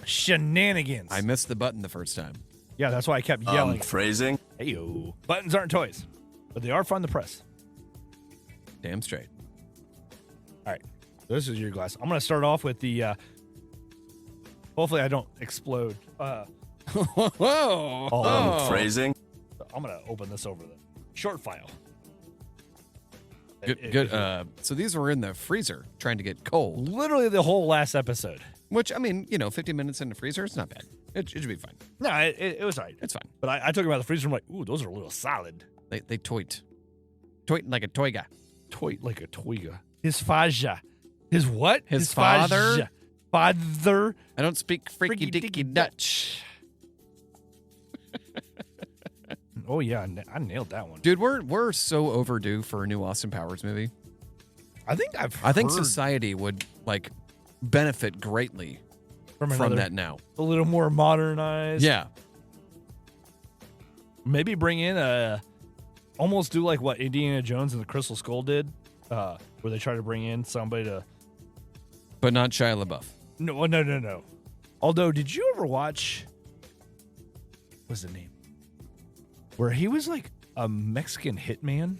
shenanigans. I missed the button the first time. Yeah, that's why I kept yelling. Phrasing. Hey-o. Buttons aren't toys, but they are fun to press. Damn straight. All right. This is your glass. I'm going to start off with the... hopefully I don't explode. Whoa. Phrasing. I'm going to open this over the short file. Good. So these were in the freezer trying to get cold. Literally the whole last episode. Which, I mean, 50 minutes in the freezer, it's not bad. It should be fine. No, it was all right. It's fine. But I took them out of the freezer. I'm like, ooh, those are a little solid. They toit. Toit like a toy guy. Toit like a toiga. His faja. His what? His father? Father. I don't speak freaky dicky Dutch. Oh, yeah. I nailed that one. Dude, we're so overdue for a new Austin Powers movie. I think society would, benefit greatly from that now. A little more modernized. Yeah. Maybe bring in almost do like what Indiana Jones and the Crystal Skull did, where they try to bring in somebody to... But not Shia LaBeouf. No. Although, did you ever watch... What's the name? Where he was like a Mexican hitman?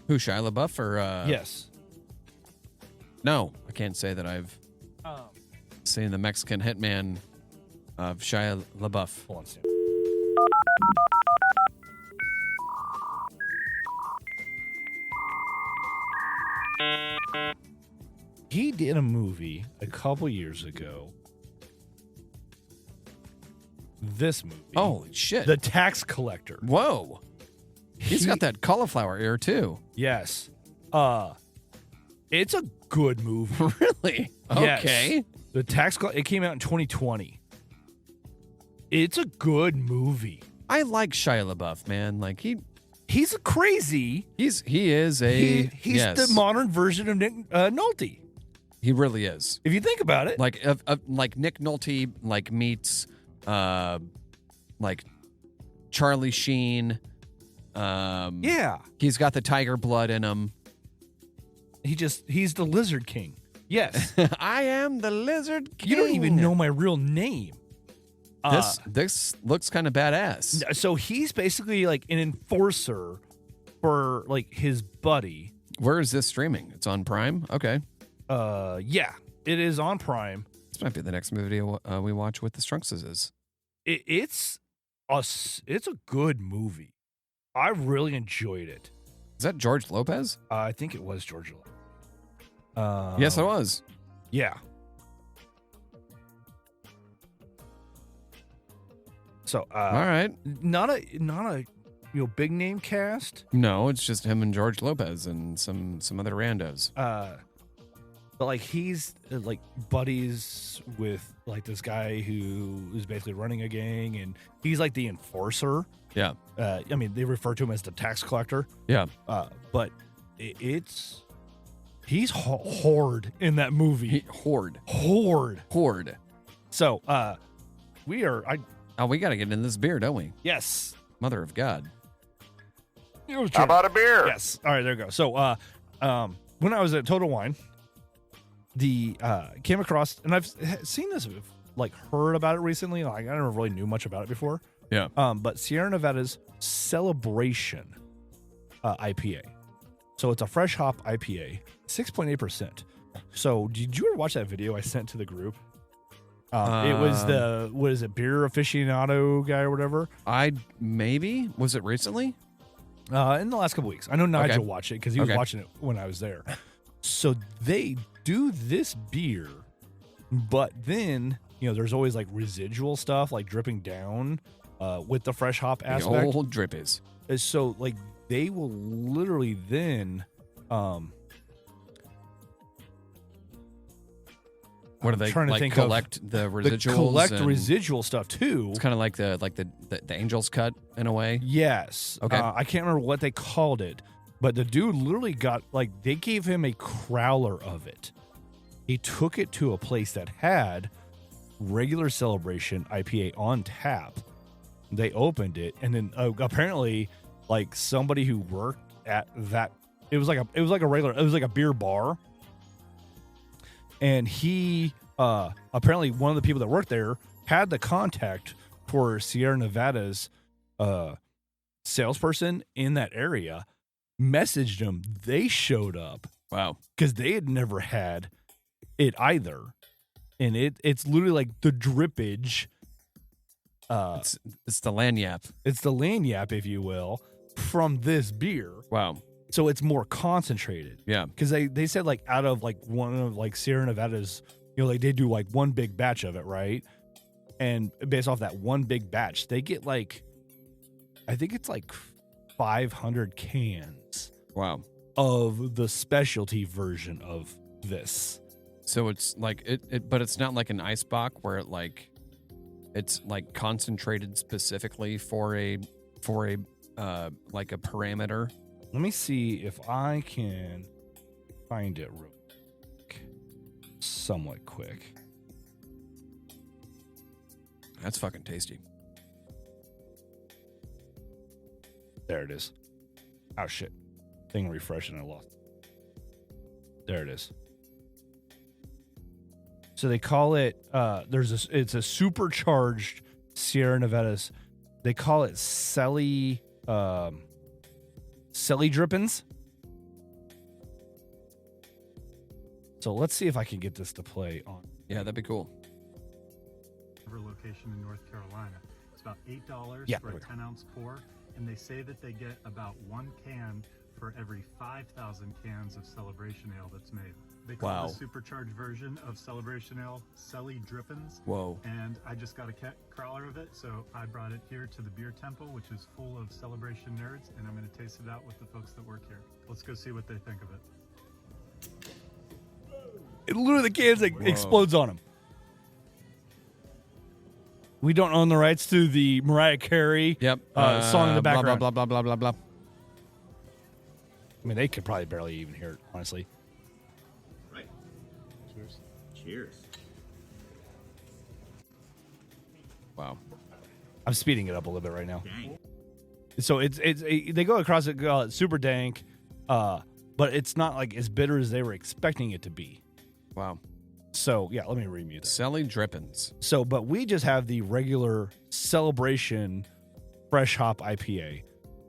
Who, Shia LaBeouf or... Yes. No, I can't say that I've seen the Mexican hitman of Shia LaBeouf. Hold on, Sam. He did a movie a couple years ago. This movie. Oh, shit. The Tax Collector. Whoa. He's got that cauliflower ear, too. Yes. It's a good movie. Really? Okay. Yes. The Tax Collector. It came out in 2020. It's a good movie. I like Shia LaBeouf, man. He's a crazy. He's the modern version of Nick Nolte. He really is. If you think about it, like Nick Nolte, meets Charlie Sheen. Yeah, he's got the tiger blood in him. He's the Lizard King. Yes, I am the Lizard King. You don't even know my real name. This looks kind of badass. So he's basically like an enforcer for his buddy. Where is this streaming? It's on Prime? Okay. Yeah, it is on Prime. This might be the next movie we watch with the Strunkses. It's a good movie. I really enjoyed it. Is that George Lopez? I think it was George Lopez. Yes, it was. Yeah. So, all right. Not a big name cast. No, it's just him and George Lopez and some other randos. But he's buddies with this guy who is basically running a gang, and he's the enforcer. Yeah. They refer to him as the tax collector. Yeah. But he's horde in that movie. Horde. So, we got to get in this beer, don't we? Yes. Mother of God. How about a beer? Yes. All right, there you go. So, when I was at Total Wine, came across, and I've seen this, heard about it recently. I never really knew much about it before. Yeah. But Sierra Nevada's Celebration IPA. So it's a fresh hop IPA, 6.8%. So did you ever watch that video I sent to the group? It was beer aficionado guy or whatever? Was it recently? In the last couple weeks. I know Nigel watched it because he was watching it when I was there. So they do this beer, but then, there's always residual stuff dripping down with the fresh hop aspect. The old drippies. So they will literally then what are they trying to think collect of the residuals? Residual stuff too. It's kind of like the Angel's Cut in a way. Yes. Okay. I can't remember what they called it, but the dude literally got they gave him a crowler of it. He took it to a place that had regular Celebration IPA on tap. They opened it, and then apparently somebody who worked at that, it was like a beer bar, and he apparently one of the people that worked there had the contact for Sierra Nevada's salesperson in that area, messaged them. They showed up. Wow. Because they had never had it either. And it's literally like the drippage. It's the lanyap. It's the lanyap, if you will, from this beer. Wow. So it's more concentrated. Yeah. Because they said like out of like one of like Sierra Nevada's, like they do like one big batch of it, right? And based off that one big batch, they get like, I think it's like 500 cans. Wow. Of the specialty version of this. So it's like but it's not like an ice box where it's like concentrated specifically for a like a parameter. Let me see if I can find it real quick. Somewhat quick. That's fucking tasty. There it is. Oh shit. Thing refreshed and I lost it. There it is. So they call it it's a supercharged Sierra Nevadas. They call it Selly drippins. So let's see if I can get this to play on. Yeah, that'd be cool. Location in North Carolina. It's about $8 for a 10-ounce pour, and they say that they get about 1 can for every 5,000 cans of Celebration Ale that's made. They call the supercharged version of Celebration Ale Selly Drippins. Whoa. And I just got a crowler of it, so I brought it here to the beer temple, which is full of Celebration nerds, and I'm going to taste it out with the folks that work here. Let's go see what they think of it. It literally, the cans explodes on them. We don't own the rights to the Mariah Carey song in the background. Blah, blah, blah, blah, blah, blah. I mean, they could probably barely even hear it, honestly. Right. Cheers. Cheers. Wow. I'm speeding it up a little bit right now. Dang. So they go across it, super dank, but it's not like as bitter as they were expecting it to be. Wow. So, yeah, let me remute that. Selly Drippins. So, but we just have the regular Celebration Fresh Hop IPA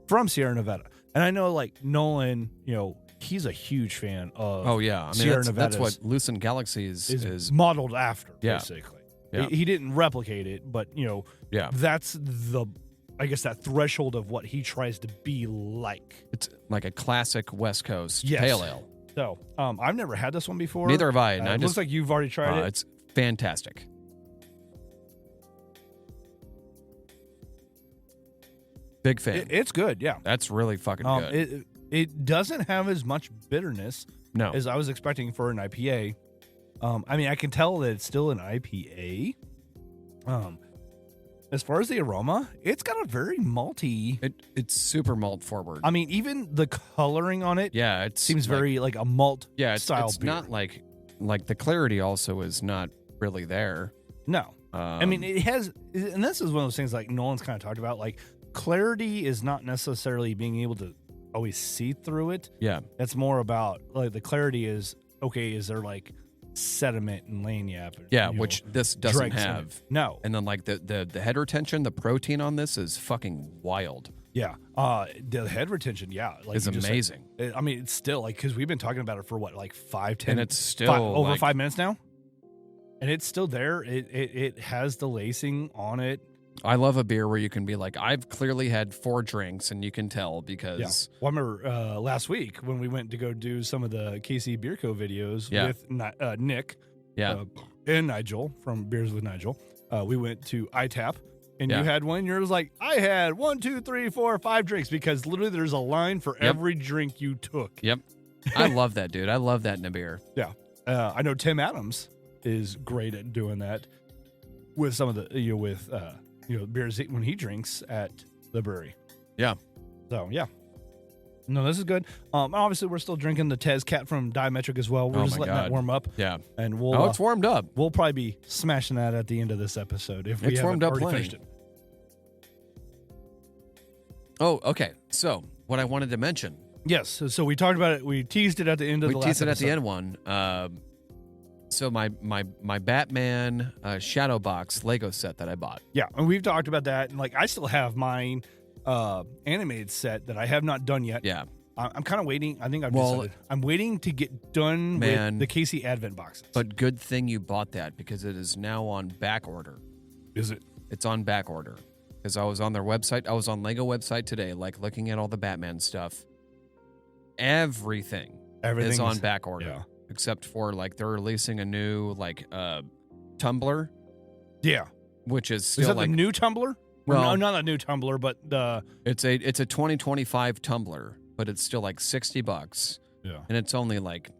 from Sierra Nevada. And I know, like, Nolan, he's a huge fan of Sierra Nevada. That's what Lucent Galaxy is modeled after, basically. Yeah. He didn't replicate it, but, that's that threshold of what he tries to be like. It's like a classic West Coast pale ale. So, I've never had this one before. Neither have I. And it looks like you've already tried it. It's fantastic. Big fan. It's good, yeah. That's really fucking good. It doesn't have as much bitterness as I was expecting for an IPA. I mean, I can tell that it's still an IPA. As far as the aroma, it's got a very malty. It's super malt forward. I mean, even the coloring on it, it seems very like a malt style it's beer. Not like the clarity also is not really there. No, I mean it has, and this is one of those things like Nolan's kind of talked about. Like clarity is not necessarily being able to always see through it. Yeah, it's more about like the clarity is okay. Is there like sediment and lanyap? Which this doesn't have. No. And then like the head retention, the protein on this is fucking wild. Yeah. The head retention, is amazing. I mean, it's still like, because we've been talking about it for what, like 5-10, and it's still over 5 minutes now, and it's still there. It has the lacing on it. I love a beer where you can be like, I've clearly had 4 drinks, and you can tell because. Yeah. Well, I remember last week when we went to go do some of the KC Beer Co. videos with Nick and Nigel from Beers with Nigel. We went to ITAP, and you had one. Yours like, I had 1, 2, 3, 4, 5 drinks, because literally there's a line for every drink you took. Yep. I love that, dude. I love that in a beer. Yeah. I know Tim Adams is great at doing that with some of the, beers when he drinks at the brewery. Yeah. So, yeah. No, this is good. Obviously, we're still drinking the Tezcat from Diametric as well. We're just letting that warm up. Yeah. And we'll. It's warmed up. We'll probably be smashing that at the end of this episode if we haven't already finished it. Oh, okay. So, what I wanted to mention. Yes. So we talked about it. We teased it at the end of the last episode. We teased it at the end one. So my Batman Shadow Box Lego set that I bought. Yeah, and we've talked about that, and like I still have mine animated set that I have not done yet. Yeah. I'm kind of waiting. I think I've decided. I'm waiting to get done with the Casey Advent boxes. But good thing you bought that because it is now on back order. Is it? It's on back order. Because I was on their website. I was on Lego website today, like looking at all the Batman stuff. Everything is on back order. Yeah. Except for like they're releasing a new like tumbler. Yeah. Which is still that like the new tumbler? Well, no, not a new tumbler, but the it's a 2025 tumbler, but it's still like $60. Yeah. And it's only like,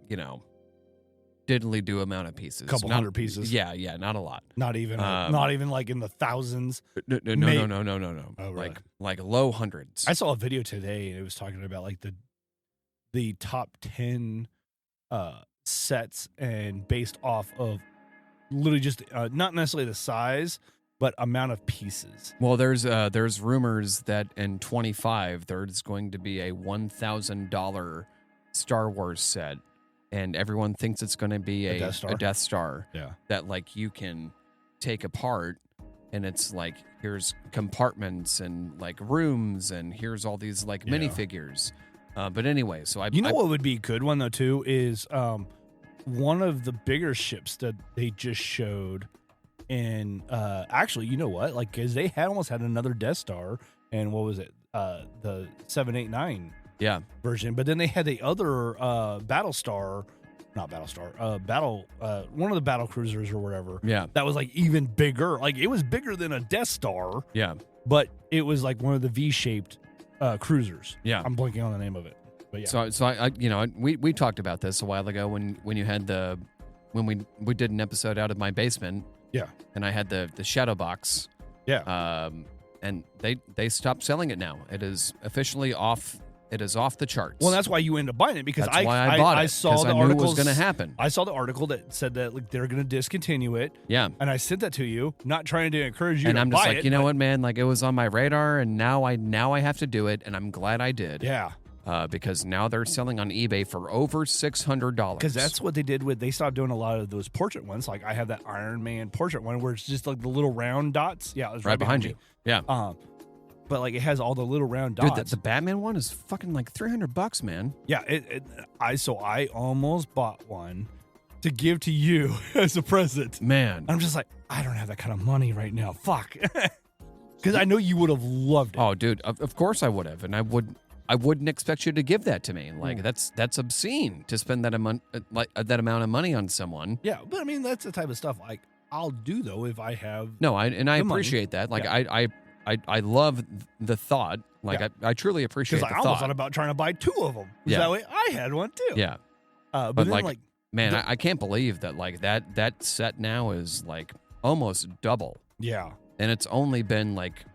diddly do amount of pieces. Couple hundred pieces. Yeah, not a lot. Not even like in the thousands. No. Oh, really? Like low hundreds. I saw a video today and it was talking about like the top 10 sets and based off of literally just not necessarily the size but amount of pieces. Well, there's rumors that in 25 there's going to be a $1,000 Star Wars set, and everyone thinks it's going to be a Death Star. Yeah, that like you can take apart, and it's like here's compartments and like rooms, and here's all these like minifigures. But anyway, so what would be a good one though too is one of the bigger ships that they just showed. And actually, you know what? Like, because they almost had another Death Star, and what was it? The 789 version. But then they had the other Battlestar, not Battlestar, one of the battle cruisers or whatever. Yeah, that was like even bigger. Like it was bigger than a Death Star. Yeah, but it was like one of the V-shaped cruisers. Yeah, I'm blanking on the name of it. But yeah. So I we talked about this a while ago when you had when we did an episode out of my basement. Yeah. And I had the Shadow Box. Yeah. And they stopped selling it now. It is officially off. It is off the charts. Well, that's why you ended up buying it because that's why I bought it. I saw the article. article was going to happen. I saw the article that said that like they're going to discontinue it. Yeah. And I sent that to you, not trying to encourage you. And to I'm just buy like, it, you know what, man? Like it was on my radar, and now I have to do it, and I'm glad I did. Yeah. Because now they're selling on eBay for over $600. Because that's what they did they stopped doing a lot of those portrait ones. Like I have that Iron Man portrait one where it's just like the little round dots. Yeah, it was right behind you. Yeah. But like it has all the little round dots. Dude, the Batman one is fucking like $300, man. Yeah. I almost bought one to give to you as a present. Man. I'm just like, I don't have that kind of money right now. Fuck. Because I know you would have loved it. Oh, dude, of course I would have, and I wouldn't expect you to give that to me. Like that's obscene to spend that amount of money on someone. Yeah, but I mean that's the type of stuff like I'll do though if I have. No, I appreciate that. Like I love the thought. Like I truly appreciate the thought. Because I almost thought about trying to buy two of them. Yeah. That way I had one too. Yeah. But then like man, I can't believe that like that set now is like almost double. Yeah. And it's only been like.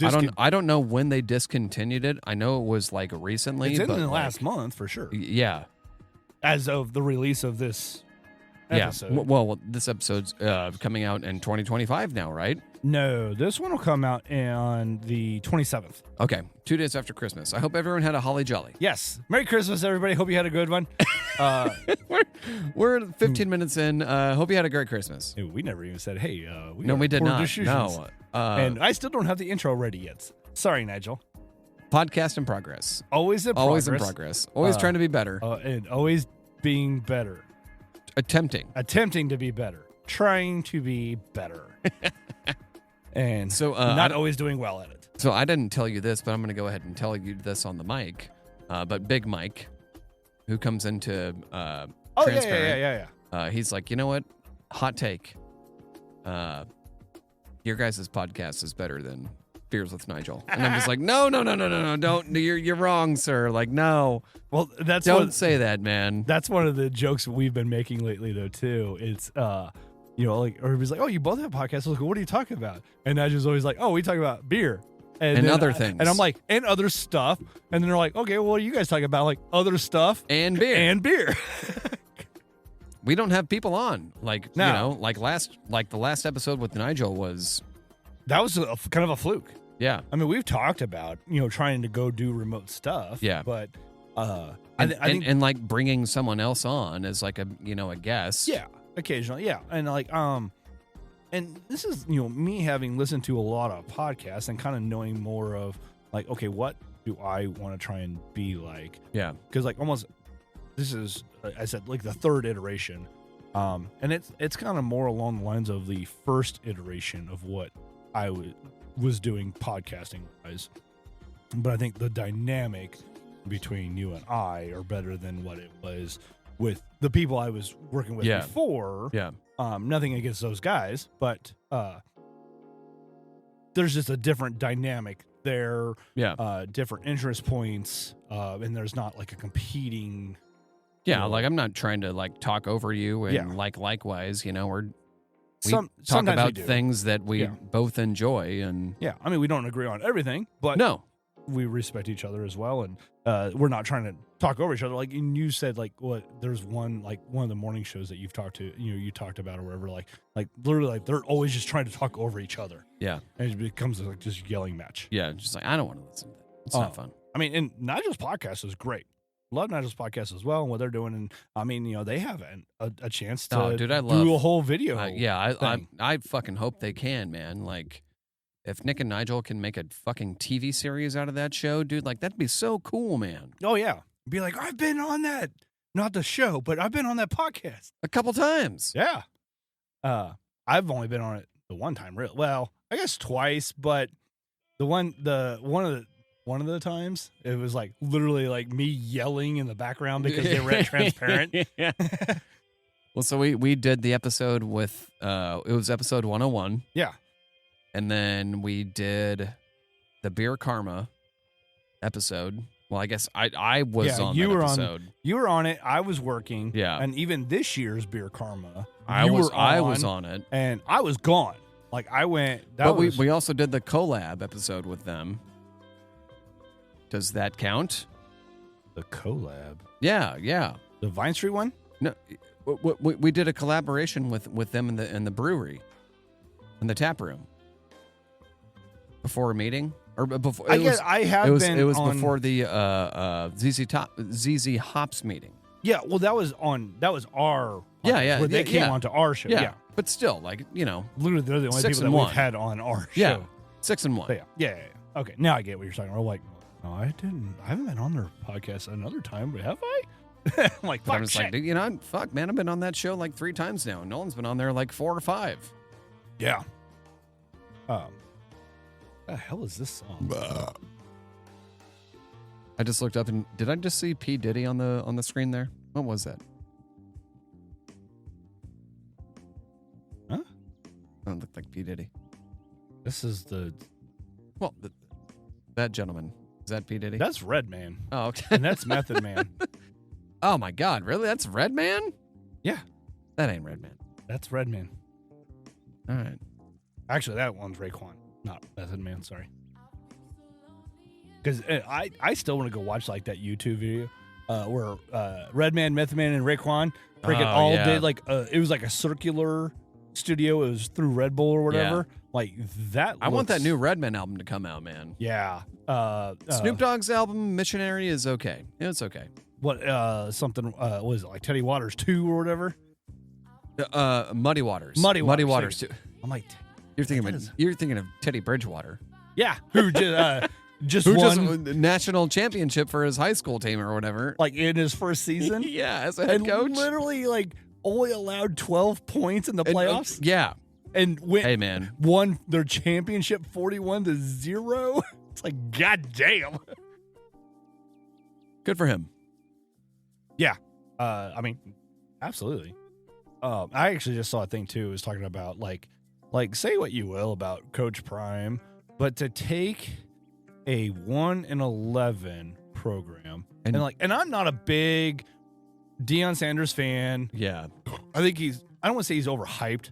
I don't know when they discontinued it. I know it was like recently. It's in the last month for sure. Yeah. As of the release of this episode. Yeah. Well, this episode's coming out in 2025 now, right? No, this one will come out on the 27th. Okay, 2 days after Christmas. I hope everyone had a holly jolly. Yes. Merry Christmas, everybody. Hope you had a good one. We're 15 minutes in. Hope you had a great Christmas. Hey, we never even said, hey. We did not. No. And I still don't have the intro ready yet. Sorry, Nigel. Podcast in progress. Always in progress. Always in progress. Always trying to be better. And always being better. Attempting to be better. Trying to be better. And so not always doing well at it. So I didn't tell you this, but I'm going to go ahead and tell you this on the mic. But Big Mike, who comes into Transparent, he's like, you know what? Hot take. Your guys' podcast is better than Beers with Nigel. And I'm just like, no, don't. You're wrong, sir. Like, no. Well, don't say that, man. That's one of the jokes we've been making lately, though, too. It's, like, everybody's like, oh, you both have podcasts. I was like, what are you talking about? And Nigel's always like, oh, we talk about beer. And other things. And I'm like, and other stuff. And then they're like, okay, well, what are you guys talking about? Like, other stuff. And beer. We don't have people on. Like, like the last episode with Nigel was... That was kind of a fluke. Yeah. I mean, we've talked about, trying to go do remote stuff. Yeah. But I think... And like bringing someone else on as like a guest. Yeah. occasionally, yeah. And like, and this is, me having listened to a lot of podcasts and kind of knowing more of like, okay, what do I want to try and be like? Yeah. Because like almost, this is, I said, like the third iteration. And it's kind of more along the lines of the first iteration of what I was doing podcasting wise. But I think the dynamic between you and I are better than what it was with the people I was working with before. Yeah. Nothing against those guys, but there's just a different dynamic there. Yeah. Different interest points, and there's not like a competing. Yeah, like I'm not trying to like talk over you, and likewise, we talk about things that we both enjoy, and I mean, we don't agree on everything, but no, we respect each other as well, and we're not trying to talk over each other. Like, and you said, like, there's one of the morning shows that you've talked to, you talked about or whatever, like literally, like they're always just trying to talk over each other. Yeah, and it becomes like just yelling match. Yeah, just like I don't want to listen to that. It's not fun. I mean, and Nigel's podcast is great. Love Nigel's podcast as well and what they're doing, and I mean, they have a chance to do a whole video. I fucking hope they can, man. Like, if Nick and Nigel can make a fucking TV series out of that show, dude, like that'd be so cool, man. Oh yeah, be like, I've been on that, not the show, but I've been on that podcast a couple times. Yeah, I've only been on it the one time, real well, I guess twice, but one of the times it was like literally like me yelling in the background because they were transparent. Yeah. Well, so we did the episode with it was episode 101. Yeah. And then we did the Beer Karma episode. Well, I guess I was on that episode. You were on it. I was working. Yeah. And even this year's Beer Karma, I was on it. And I was gone. Like I went. We also did the collab episode with them. Does that count? The collab? Yeah. The Vine Street one? No, we did a collaboration with them in the brewery, in the tap room. Before a meeting, or before? It was before the ZZ Hops meeting. Yeah, well, that was our where they came onto our show. Yeah, but still, like literally they're the only people that we've had on our show. 6-1. Yeah. Okay, now I get what you're talking about. Like, no, I haven't been on their podcast another time, but have I? I'm like, fuck, I'm just like, dude, fuck, man, I've been on that show like 3 times now. Nolan's been on there like 4 or 5. Yeah. The hell is this song? I just looked up and did I just see P. Diddy on the screen there? What was that? Huh? That looked like P. Diddy. This is that gentleman. Is that P. Diddy? That's Redman. Oh, okay. And that's Method Man. Oh my God, really? That's Redman? Yeah. That ain't Redman. That's Redman. All right. Actually, that one's Raekwon, not Method Man. Sorry. Because I still want to go watch like that YouTube video where Redman, Method Man, and Raekwon did like it was like a circular studio. It was through Red Bull or whatever. Yeah. Like that. I want that new Redman album to come out, man. Yeah. Snoop Dogg's album Missionary is okay. It's okay. What something was it like Teddy Waters 2 or whatever? Muddy Waters. Muddy Waters 2. I'm like, you're thinking of Teddy Bridgewater. Yeah, who did just won the national championship for his high school team or whatever, like in his first season. Yeah, as a head coach, literally like only allowed 12 points in the playoffs. And won their championship 41-0. It's like, god damn. Good for him. Yeah, I mean, absolutely. I actually just saw a thing too. It was talking about like say what you will about Coach Prime, but to take a 1-11 program and I'm not a big Deion Sanders fan. Yeah, I think I don't want to say he's overhyped,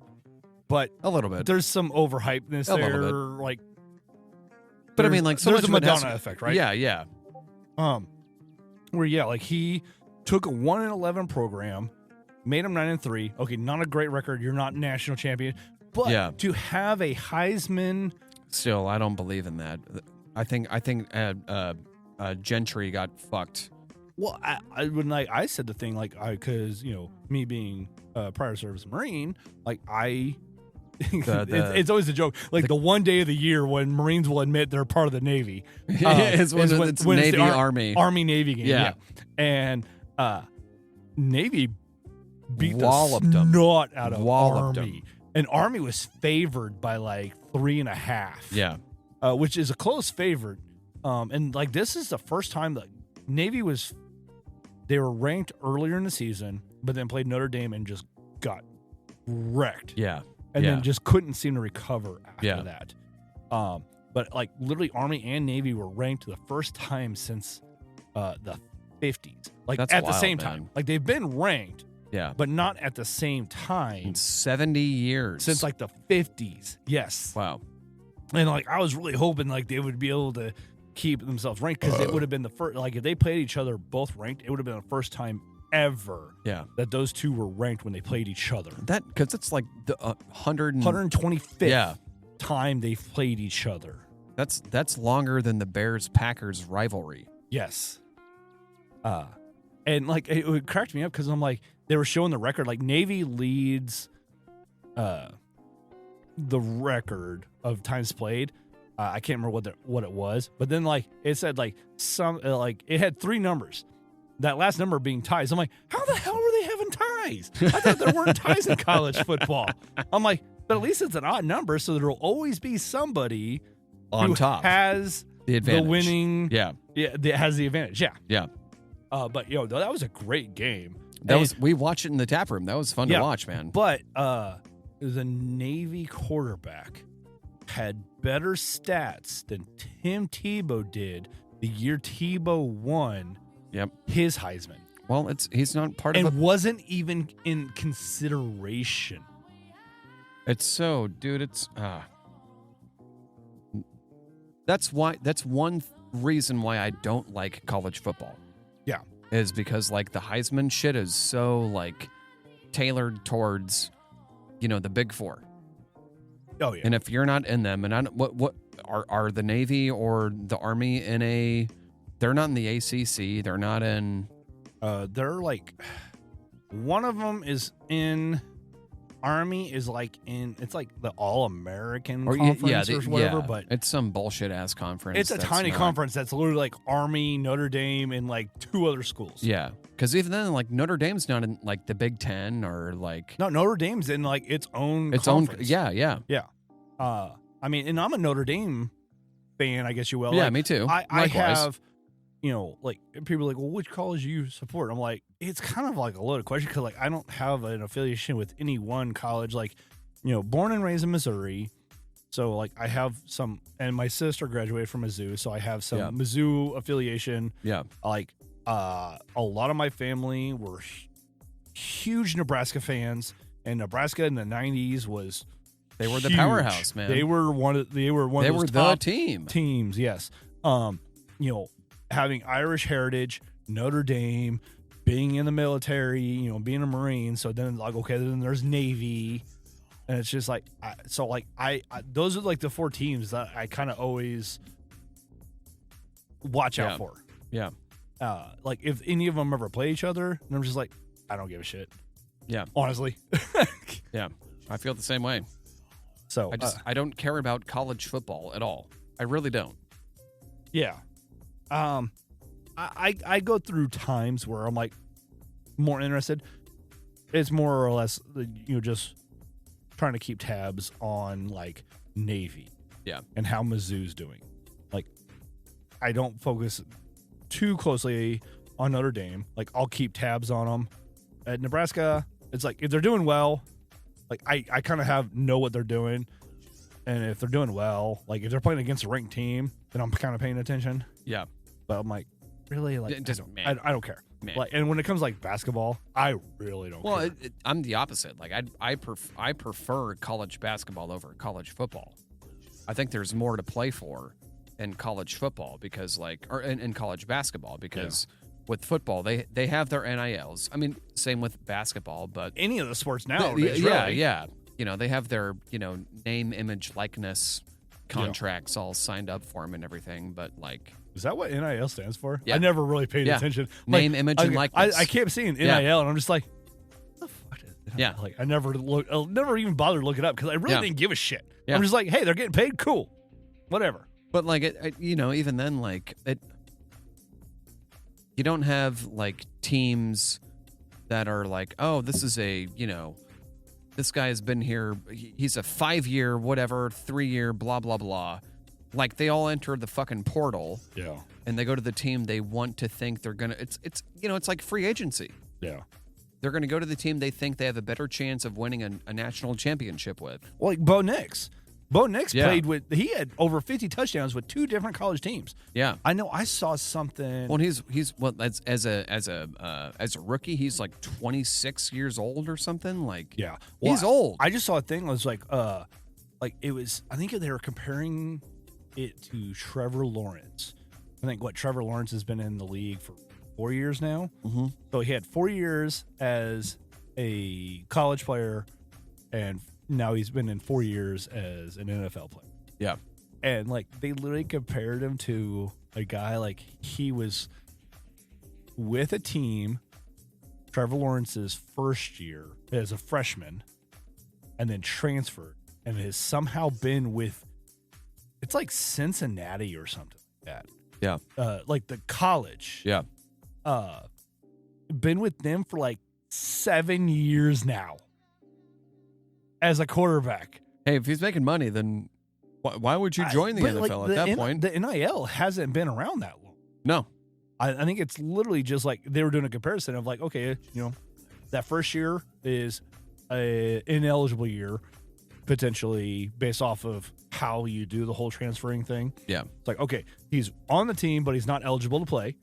but a little bit. There's some overhypeness there, like. But I mean, like, so there's much a Madonna effect, right? Yeah. Where like he took a 1-11 program, made him 9-3. Okay, not a great record. You're not national champion, but to have a Heisman. Still, I don't believe in that. I think Gentry got fucked Well, when I said the thing because me being prior service Marine, it's always a joke. The one day of the year when Marines will admit they're part of the Navy is when it's Navy the Army Navy game. Yeah. And Navy beat the snot out of Army. And Army was favored by 3.5. Yeah. Which is a close favorite. And this is the first time that Navy they were ranked earlier in the season, but then played Notre Dame and just got wrecked. Yeah. And then just couldn't seem to recover after that. But literally Army and Navy were ranked the first time since the 50s. That's at wild, the same man. time. They've been ranked. Yeah. But not at the same time. In 70 years. Since the 50s. Yes. Wow. And I was really hoping they would be able to keep themselves ranked, because it would have been the first, if they played each other both ranked, it would have been the first time ever that those two were ranked when they played each other. Because it's the 125th time they played each other. That's longer than the Bears-Packers rivalry. Yes. And it cracked me up because I'm they were showing the record. Navy leads the record of times played. I can't remember what it was, but then it said some it had 3 numbers. That last number being ties. I'm how the hell were they having ties? I thought there weren't ties in college football. I'm but at least it's an odd number, so there will always be somebody on top has the advantage. The winning. Yeah, that has the advantage. Yeah, yeah. But that was a great game. We watched it in the tap room. That was fun to watch, man. But the Navy quarterback had better stats than Tim Tebow did the year Tebow won his Heisman. Well, he's not part of it. And wasn't even in consideration. It's so, dude, that's one reason why I don't like college football. Yeah. Is because the Heisman shit is so tailored towards, the Big Four. Oh yeah. And if you're not in them, and I don't, what are the Navy or the Army in a? They're not in the ACC. They're not in. They're one of them is in. Army is it's the All-American Conference or whatever, but it's some bullshit ass conference. It's a tiny conference that's literally Army, Notre Dame, and 2 other schools. Yeah, because even then, Notre Dame's not in the Big Ten or No, Notre Dame's in its own conference. Yeah. I mean, and I'm a Notre Dame fan, I guess you will. Yeah, me too. I have, people are well, which college do you support? I'm it's kind of a loaded question because I don't have an affiliation with any one college. Born and raised in Missouri, so I have some, and my sister graduated from Mizzou, so I have some Mizzou affiliation. Yeah, a lot of my family were huge Nebraska fans, and Nebraska in the '90s was. They were huge. The powerhouse, man. They were one of those top teams. Yes. Having Irish heritage, Notre Dame, being in the military, being a Marine. So then okay, then there's Navy, and it's just those are the 4 teams that I kind of always watch out for. Yeah. If any of them ever play each other, and I'm just I don't give a shit. Yeah. Honestly. Yeah. I feel the same way. So I don't care about college football at all. I really don't. Yeah. I go through times where I'm more interested. It's more or less just trying to keep tabs on Navy. Yeah. And how Mizzou's doing. I don't focus too closely on Notre Dame. I'll keep tabs on them. At Nebraska, it's if they're doing well, I kind of know what they're doing. And if they're doing well, if they're playing against a ranked team, then I'm kind of paying attention. Yeah. But I'm really? I don't care. Man. And when it comes basketball, I really don't care. Well, I'm the opposite. I prefer college basketball over college football. I think there's more to play for in college football because or in college basketball because with football, they have their NILs. I mean, same with basketball, but any of the sports now. Yeah. They have their name, image, likeness contracts all signed up for them and everything. But Is that what NIL stands for? Yeah. I never really paid attention. Name, image, and likeness. I kept seeing NIL, and I'm just like, what the fuck is NIL? Yeah. Like, I'll never even bother to look it up because I really didn't give a shit. Yeah. I'm just like, hey, they're getting paid, cool, whatever. But like, even then, like, you don't have like teams that are like, oh, this is this guy has been here. He's a 5-year, whatever, 3-year, blah, blah, blah. Like, they all enter the fucking portal. Yeah. And they go to the team they want to think they're going to. It's like free agency. Yeah. They're going to go to the team they think they have a better chance of winning a national championship with. Well, like Bo Nix. Bo Nix played he had over 50 touchdowns with 2 different college teams. Yeah. I know I saw something. Well, he's as a rookie, he's like 26 years old or something. Like, yeah. Well, he's old. I just saw a thing that was like it was, I think they were comparing it to Trevor Lawrence. I think Trevor Lawrence has been in the league for 4 years now. Mm-hmm. So he had 4 years as a college player, and now he's been in 4 years as an NFL player. Yeah. And like they literally compared him to a guy like he was with a team, Trevor Lawrence's first year as a freshman, and then transferred, and has somehow been with, it's like Cincinnati or something like that. Yeah. Like the college. Yeah. Been with them for like 7 years now as a quarterback. Hey, if he's making money, then why would you join the NFL at that point? The NIL hasn't been around that long. No. I think it's literally just like they were doing a comparison of like, okay, that first year is an ineligible year, potentially based off of how you do the whole transferring thing. Yeah. It's like, okay, he's on the team, but he's not eligible to play.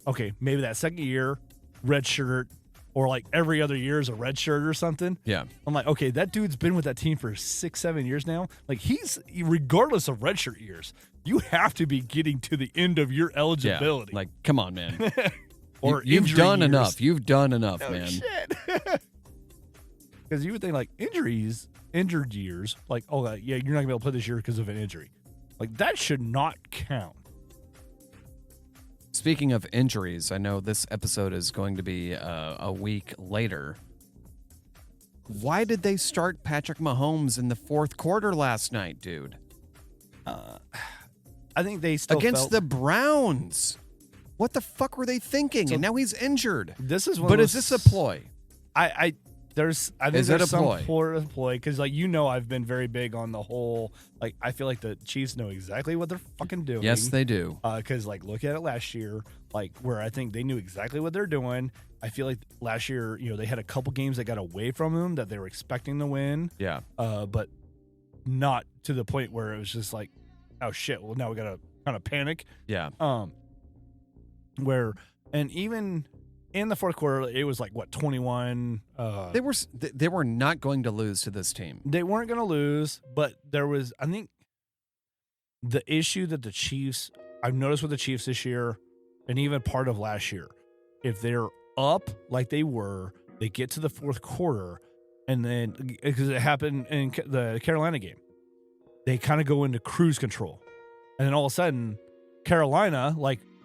Okay, maybe that second year, red shirt, or like every other year is a red shirt or something. Yeah. I'm like, okay, that dude's been with that team for 6-7 years now. Like, he's, regardless of red shirt years, you have to be getting to the end of your eligibility. Yeah. Like, come on, man. Or you've done years. enough. You've done enough, Oh, man. shit. Because you would think like injured years, like, oh, yeah, you're not going to be able to play this year because of an injury. Like, that should not count. Speaking of injuries, I know this episode is going to be a week later. Why did they start Patrick Mahomes in the fourth quarter last night, dude? I think they still against the Browns. What the fuck were they thinking? So, and now he's injured. This is one. But is this a ploy? I think is there's it a some ploy? Ploy because, like, I've been very big on the whole, like, I feel like the Chiefs know exactly what they're fucking doing. Yes, they do. Because, like, look at it last year, like, where I think they knew exactly what they're doing. I feel like last year, they had a couple games that got away from them that they were expecting to win. Yeah. But not to the point where it was just like, oh shit, well now we gotta kind of panic. Yeah. And even in the fourth quarter, it was like, what, 21? They were not going to lose to this team. They weren't going to lose, but there was, I think, the issue that the Chiefs, I've noticed with the Chiefs this year, and even part of last year, if they're up like they were, they get to the fourth quarter, and then, because it happened in the Carolina game, they kind of go into cruise control. And then all of a sudden, Carolina,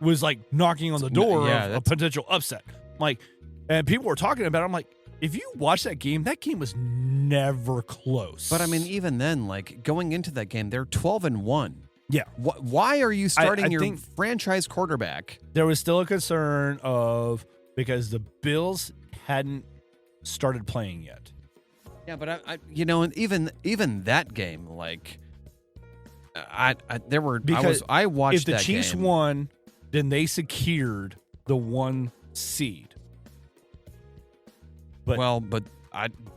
was knocking on the door of a potential upset. And people were talking about it. I'm like, if you watch that game was never close. But I mean, even then, going into that game, they're 12-1. Yeah. Why are you starting your franchise quarterback? There was still a concern because the Bills hadn't started playing yet. Yeah, but and even that game, I watched. If the Chiefs won, then they secured the 1 seed. But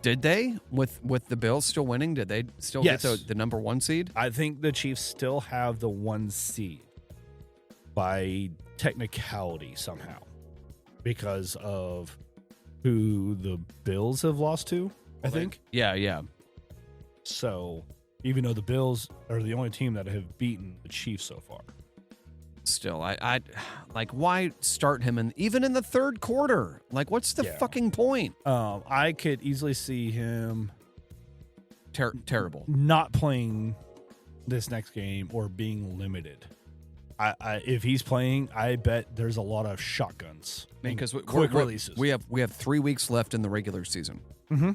did they with the Bills still winning? Did they still get the number 1 seed? I think the Chiefs still have the 1 seed by technicality somehow because of who the Bills have lost to. I think. Yeah. So even though the Bills are the only team that have beaten the Chiefs so far. Still, I why start him even in the third quarter? What's the fucking point? I could easily see him terrible not playing this next game or being limited. if he's playing, I bet there's a lot of shotguns. Because quick releases. We have 3 weeks left in the regular season. Mm-hmm.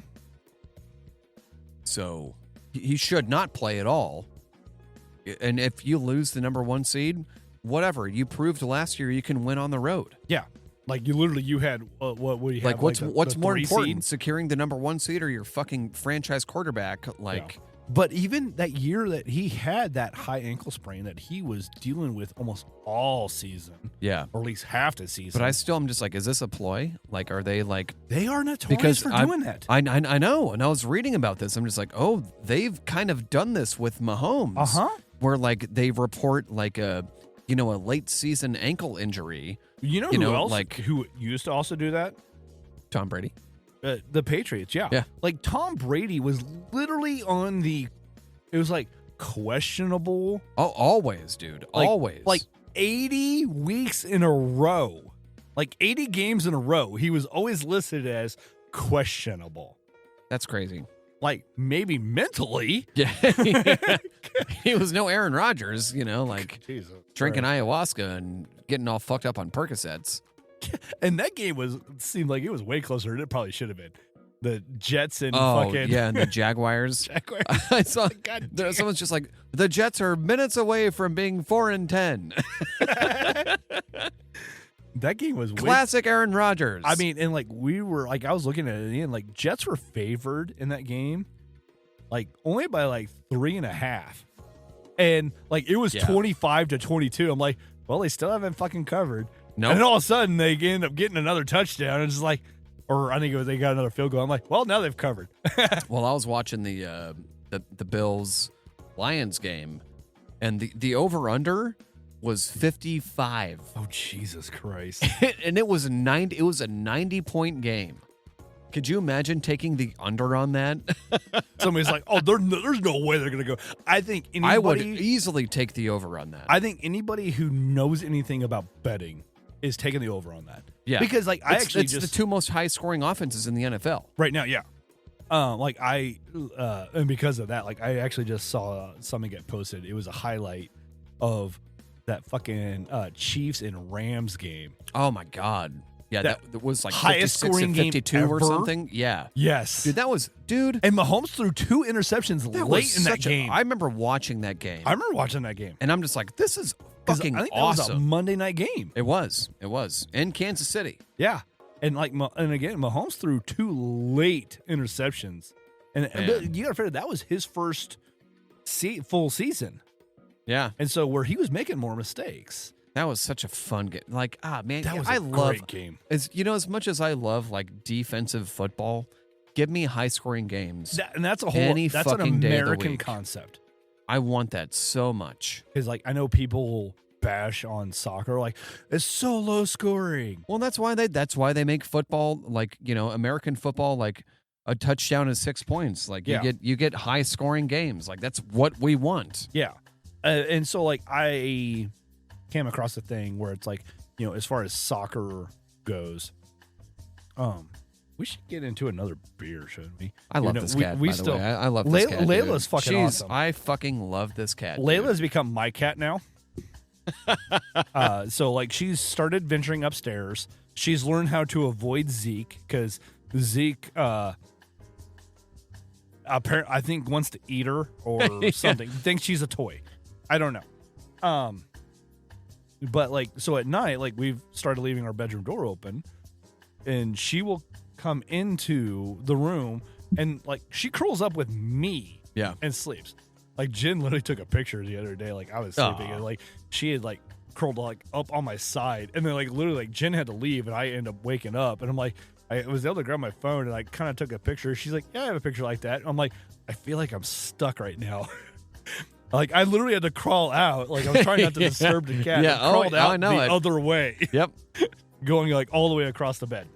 So he should not play at all. And if you lose the number 1 seed, whatever. You proved last year you can win on the road. Yeah. Like you had what would you have? Like what's more important, seed? securing the number 1 seed or your fucking franchise quarterback? Like, but even that year that he had that high ankle sprain that he was dealing with almost all season, yeah, or at least half the season. But I still am just like, is this a ploy? Like, are they like they are notorious for doing that? I know, and I was reading about this. I'm just like, oh, they've kind of done this with Mahomes, where like they report like a late season ankle injury. You know who else? Like who used to also do that? Tom Brady. The Patriots, yeah. Like Tom Brady was literally on it was like questionable. Oh, always, dude. Always. Like 80 weeks in a row. Like 80 games in a row. He was always listed as questionable. That's crazy. Like maybe mentally. Yeah. He was no Aaron Rodgers, like Jesus drinking Christ. ayahuasca and getting all fucked up on Percocets. And that game seemed like it was way closer than it probably should have been. The Jets and and the Jaguars. I saw someone's just like, the Jets are minutes away from being 4-10. That game was classic Aaron Rodgers. I mean, and like I was looking at it and like Jets were favored in that game, like only by like 3.5, and like it was 25-22. I'm like, well, they still haven't fucking covered. No, and then all of a sudden they end up getting another touchdown, and it's like, or I think they got another field goal. I'm like, well, now they've covered. Well, I was watching the Bills Lions game, and the over under was 55. Oh, Jesus Christ. And it was a 90-point game. Could you imagine taking the under on that? Somebody's like, oh, there's no way they're going to go. I think I would easily take the over on that. I think anybody who knows anything about betting is taking the over on that. Yeah. Because like it's the 2 most high scoring offenses in the NFL. Right now, yeah. And because of that, like I actually just saw something get posted. It was a highlight of that fucking Chiefs and Rams game. Oh my God. Yeah, that was like highest scoring 52 game or ever? something. Yeah. Yes. Dude, And Mahomes threw 2 interceptions late in that game. I remember watching that game. And I'm just like, this is fucking I think awesome. That was a Monday night game. It was. In Kansas City. Yeah. And again, Mahomes threw 2 late interceptions. And you got to figure that was his first full season. Yeah. And so where he was making more mistakes. That was such a fun game. Like, man, that was a great game. As much as I love like defensive football, give me high scoring games. That's an American concept. I want that so much. Because like I know people bash on soccer, like it's so low scoring. Well, that's why they make football like, American football, like a touchdown is 6 points. Like you get high scoring games. Like that's what we want. Yeah. And so like I came across a thing where it's like, as far as soccer goes, we should get into another beer, shouldn't we? I love this cat. By the way. I love this cat. Layla's fucking awesome. I fucking love this cat. Layla's become my cat now. So like she's started venturing upstairs. She's learned how to avoid Zeke because Zeke, apparently, I think wants to eat her or something. Thinks she's a toy. I don't know. But like, so at night, like we've started leaving our bedroom door open, and she will come into the room and like she curls up with me, and sleeps. Like Jen literally took a picture the other day. Like I was sleeping, and like she had like curled like up on my side, and then like literally like Jen had to leave, and I ended up waking up, and I'm like, I was able to grab my phone and I kind of took a picture. She's like, yeah, I have a picture like that. I'm like, I feel like I'm stuck right now. Like I literally had to crawl out. Like I was trying not to disturb the cat. Yeah, crawled out the other way. Yep, going like all the way across the bed.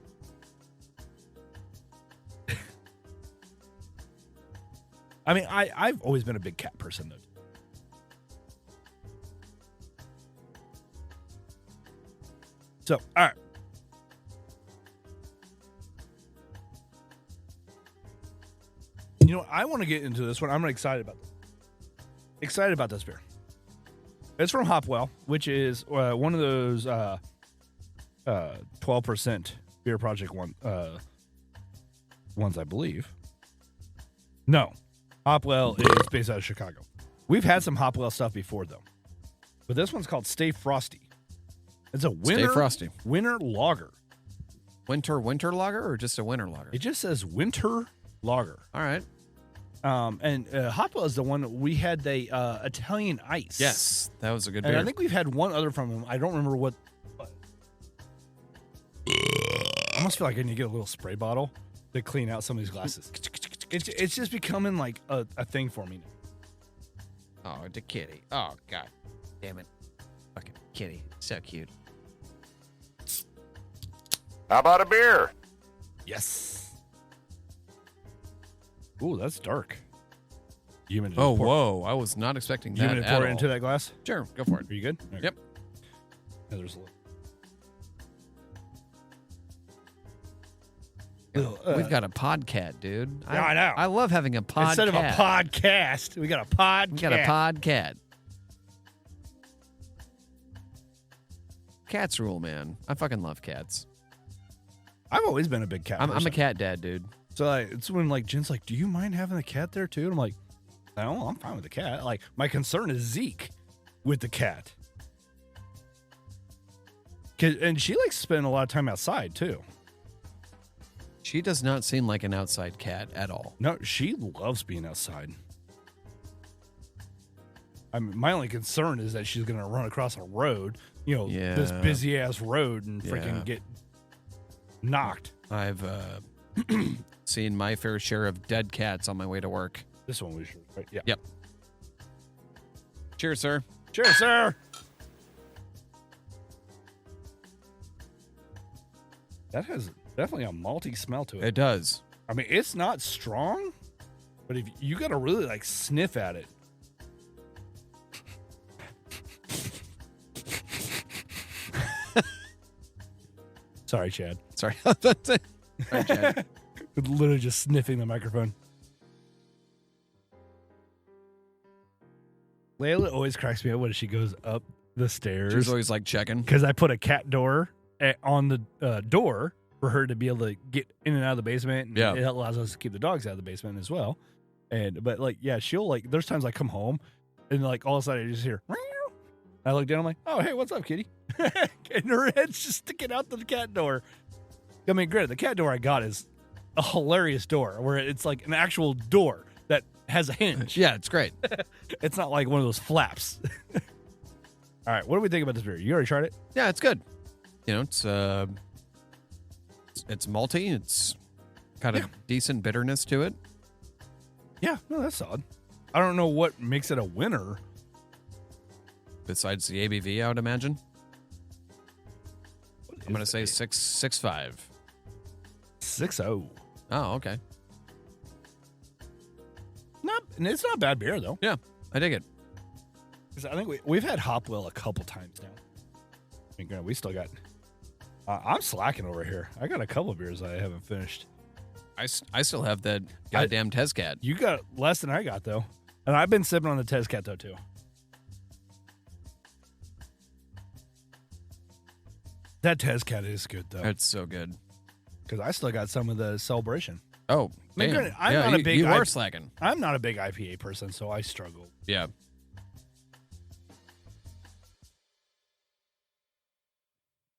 I mean, I've always been a big cat person, though. So, all right. I want to get into this one. I'm excited about this. Excited about this beer. It's from Hopewell, which is one of those 12% Beer Project ones, I believe. No, Hopewell is based out of Chicago. We've had some Hopewell stuff before, though. But this one's called Stay Frosty. It's a winter lager. Winter lager or just a winter lager? It just says winter lager. All right. And Hopewell is the one that we had the Italian ice. Yes, that was a good beer. And I think we've had one other from him. I don't remember what. I almost feel like I need to get a little spray bottle to clean out some of these glasses. It's just becoming like a thing for me now. Oh, the kitty. Oh, God. Damn it. Fucking kitty. So cute. How about a beer? Yes. Ooh, that's dark. You whoa. I was not expecting that. You want to pour it into that glass? Sure. Go for it. Are you good? Yep. Yeah, there's a little. We've got a PODCAT, dude. Yeah, I know. I love having a PODCAT. Instead of a podcast, we got a PODCAT. We got a PODCAT. Cats rule, man. I fucking love cats. I've always been a big cat person. I'm a cat dad, dude. So it's when like Jen's like, "Do you mind having the cat there too?" And I'm like, "No, I'm fine with the cat." Like my concern is Zeke with the cat, and she likes to spend a lot of time outside too. She does not seem like an outside cat at all. No, she loves being outside. I mean, my only concern is that she's going to run across a road, this busy ass road, and freaking get knocked. I've seen my fair share of dead cats on my way to work. This one was right. Yeah. Yep. Cheers, sir. Cheers, sir. That has definitely a malty smell to it. It does. I mean, it's not strong, but if you got to really like sniff at it. Sorry, Chad. Sorry. Sorry, Chad. Literally just sniffing the microphone. Layla always cracks me up when she goes up the stairs. She's always like checking. Because I put a cat door on the door for her to be able to get in and out of the basement. And it allows us to keep the dogs out of the basement as well. But she'll like, there's times I come home and like all of a sudden I just hear, meow. I look down, I'm like, "Oh, hey, what's up, kitty?" And her head's just sticking out the cat door. I mean, granted, the cat door I got is a hilarious door where it's like an actual door that has a hinge. Yeah, it's great. It's not like one of those flaps. All right, what do we think about this beer? You already tried it? Yeah, it's good. It's malty. It's got a decent bitterness to it. Yeah, no, that's solid. I don't know what makes it a winner. Besides the ABV, I would imagine. I'm going to say 6.5. 6.0. Oh, okay. It's not a bad beer, though. Yeah, I dig it. I think we've had Hopewell a couple times now. I mean, we still got... I'm slacking over here. I got a couple of beers I haven't finished. I still have that goddamn Tezcat. You got less than I got, though. And I've been sipping on the Tezcat, though, too. That Tezcat is good, though. It's so good. Because I still got some of the Celebration. Oh, damn. You are slacking. I'm not a big IPA person, so I struggle. Yeah.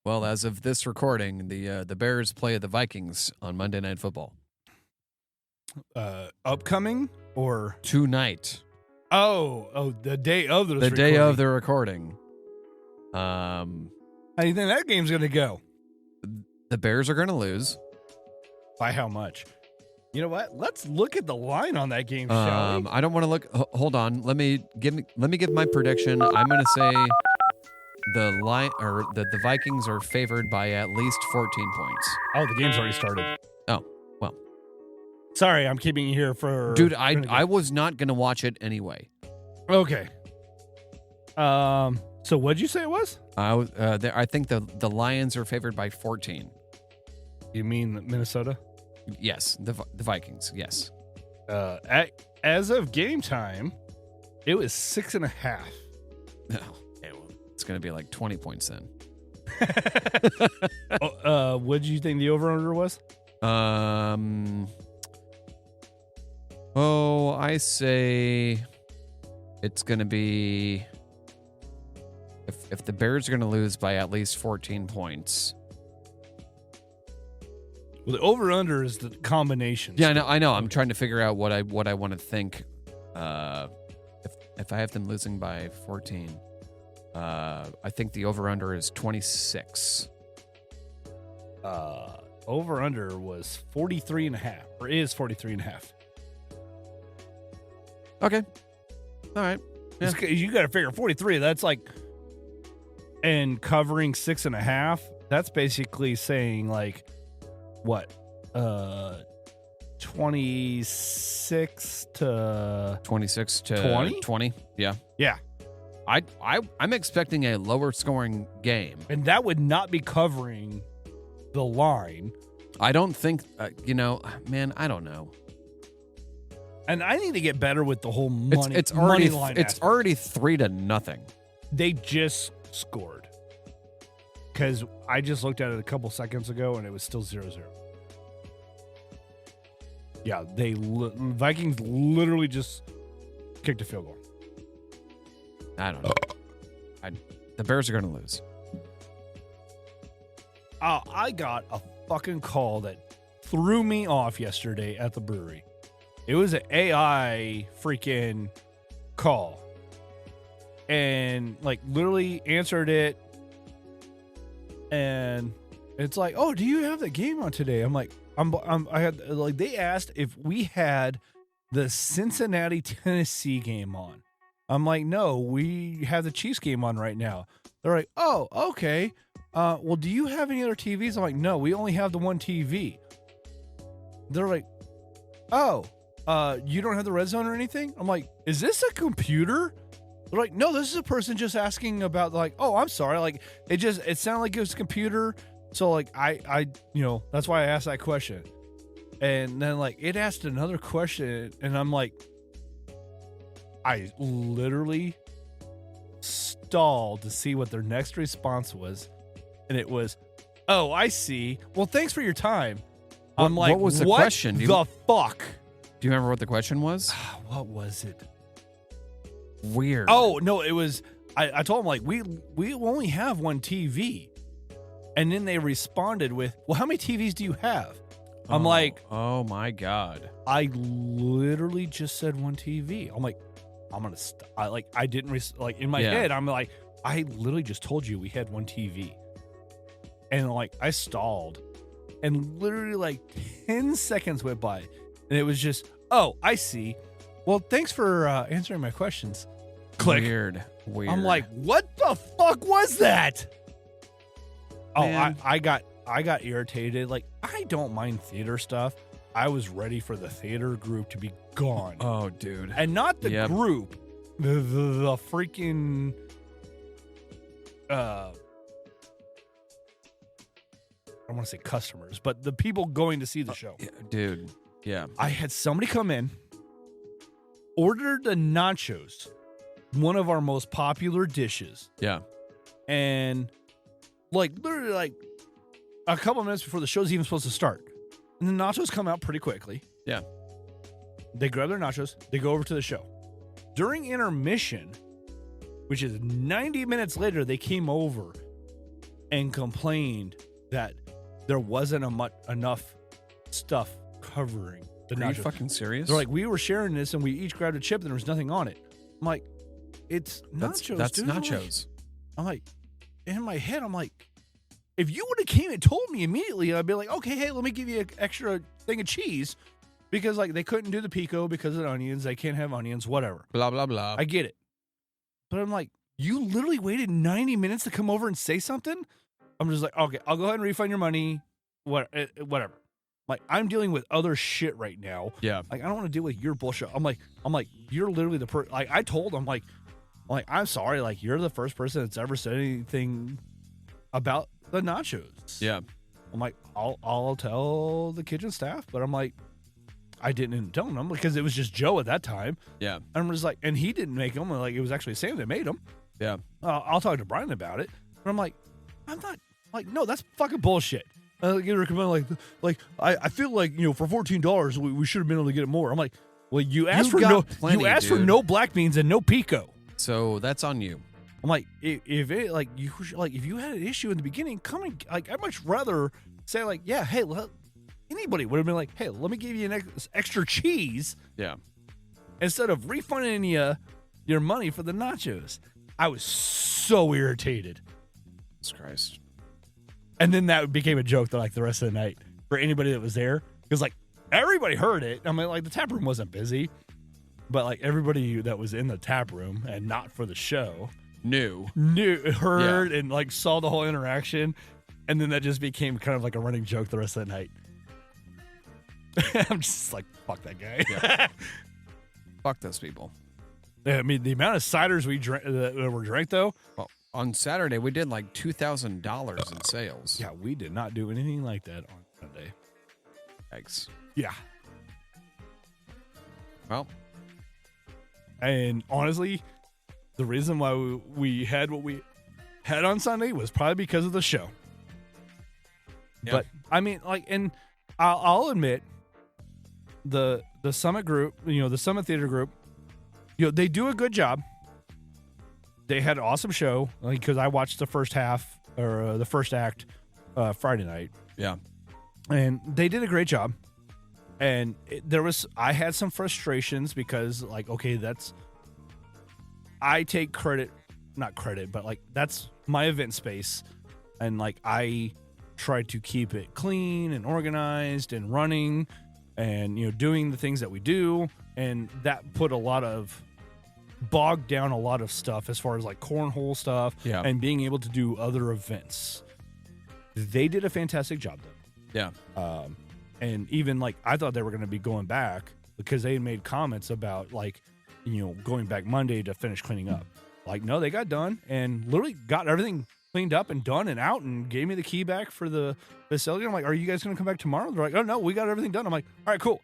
Well, as of this recording, the Bears play the Vikings on Monday Night Football. Upcoming or tonight? Oh, the day of the day of the recording. How do you think that game's going to go? The Bears are going to lose. By how much? You know what? Let's look at the line on that game, shall we? I don't want to look. Hold on. Let me give my prediction. I'm going to say the Vikings are favored by at least 14 points. Oh, the game's already started. Oh, well. Sorry, I'm keeping you here for... Dude, I was not going to watch it anyway. Okay. So what'd you say it was? I think the Lions are favored by 14. You mean Minnesota? Yes, the Vikings. Yes. As of game time, it was 6.5. No. It's going to be like 20 points in. What did you think the over-under was? I say it's going to be if the Bears are going to lose by at least 14 points. Well, the over-under is the combination. Yeah, I know. I'm trying to figure out what I want to think. If I have them losing by 14, I think the over-under is 26. Over-under was 43.5, or is 43.5. Okay. All right. Yeah. You got to figure 43. That's like, and covering 6.5. That's basically saying like, what? 26 to 20? Yeah. Yeah. I'm expecting a lower scoring game. And that would not be covering the line. I don't think, man, I don't know. And I need to get better with the whole money. It's money line. It's already 3-0. They just scored. Because I just looked at it a couple seconds ago and it was still 0-0. Yeah, Vikings literally just kicked a field goal. I don't know. The Bears are going to lose. I got a fucking call that threw me off yesterday at the brewery. It was an AI freaking call. And like literally answered it. And it's like, "Oh, do you have the game on today?" I'm like, they asked if we had the Cincinnati Tennessee game on. I'm like, "No, we have the Chiefs game on right now." They're like, "Oh, okay. Well, do you have any other TVs?" I'm like, "No, we only have the one TV." They're like, "Oh, you don't have the red zone or anything?" I'm like, "Is this a computer?" They're like, "No, this is a person just asking about like, oh, I'm sorry. Like it sounded like it was a computer. So like I that's why I asked that question." And then like it asked another question and I'm like, I literally stalled to see what their next response was. And it was, "Oh, I see. Well, thanks for your time." I'm like, what was the what question? The fuck? Do you remember what the question was? What was it? Weird. Oh, no, it was, I told them, like, we only have one TV. And then they responded with, "Well, how many TVs do you have?" I'm like, oh my God. I literally just said one TV. I'm like, I'm going to, I didn't, in my head, I'm like, I literally just told you we had one TV. And like, I stalled. And literally like 10 seconds went by. And it was just, "Oh, I see. Well, thanks for answering my questions." Click. Weird. I'm like, what the fuck was that? Man. Oh, I got irritated. Like, I don't mind theater stuff. I was ready for the theater group to be gone. Oh, dude. And not the group, the freaking I don't want to say customers, but the people going to see the show. Dude. Yeah. I had somebody come in, ordered the nachos, one of our most popular dishes. Yeah. And like literally like a couple minutes before the show's even supposed to start. And the nachos come out pretty quickly. Yeah. They grab their nachos, they go over to the show. During intermission, which is 90 minutes later, they came over and complained that there wasn't enough stuff covering the nachos. Are you fucking serious? They're like, "We were sharing this and we each grabbed a chip and there was nothing on it." I'm like, "It's nachos, That's dude." nachos. I'm like, in my head, I'm like, if you would have came and told me immediately, I'd be like, "Okay, hey, let me give you an extra thing of cheese." Because like they couldn't do the pico because of the onions. They can't have onions, whatever. Blah, blah, blah. I get it. But I'm like, you literally waited 90 minutes to come over and say something? I'm just like, okay, I'll go ahead and refund your money. Whatever. Like, I'm dealing with other shit right now. Yeah. Like, I don't want to deal with your bullshit. I'm like, you're literally the person. Like, I told him, I'm sorry. Like, you're the first person that's ever said anything about the nachos. Yeah. I'm like, I'll tell the kitchen staff, but I'm like, I didn't tell them because it was just Joe at that time. Yeah. And I'm just like, and he didn't make them. Like, it was actually Sam that made them. Yeah. I'll talk to Brian about it. But I'm like, no, that's fucking bullshit. Get a recommend I feel like for $14 we should have been able to get it more. I'm like, well, you asked for no black beans and no pico, so that's on you. I'm like, if you had an issue in the beginning, come and I'd much rather say yeah, hey, anybody would have been like, hey, let me give you an extra cheese, instead of refunding you your money for the nachos. I was so irritated. Jesus Christ. And then that became a joke the rest of the night for anybody that was there. Because, everybody heard it. I mean, the tap room wasn't busy. But, everybody that was in the tap room and not for the show heard and, saw the whole interaction. And then that just became kind of a running joke the rest of the night. I'm just fuck that guy. Yeah. Fuck those people. I mean, the amount of ciders we drank that were drank, though. Well, on Saturday, we did $2,000 in sales. Yeah, we did not do anything like that on Sunday. Thanks. Yeah. Well. And honestly, the reason why we had what we had on Sunday was probably because of the show. Yeah. But, I mean, and I'll admit, the Summit group, the Summit Theater group, they do a good job. They had an awesome show because I watched the first half or the first act Friday night. Yeah. And they did a great job. And I had some frustrations because I take not credit, but that's my event space. And I try to keep it clean and organized and running and, doing the things that we do. And that put bogged down a lot of stuff as far as cornhole stuff and being able to do other events. They did a fantastic job though. Yeah. And even I thought they were going to be going back because they made comments about going back Monday to finish cleaning up. No, they got done and literally got everything cleaned up and done and out and gave me the key back for the facility. I'm like, are you guys going to come back tomorrow? They're like, oh no, we got everything done. I'm like, all right, cool.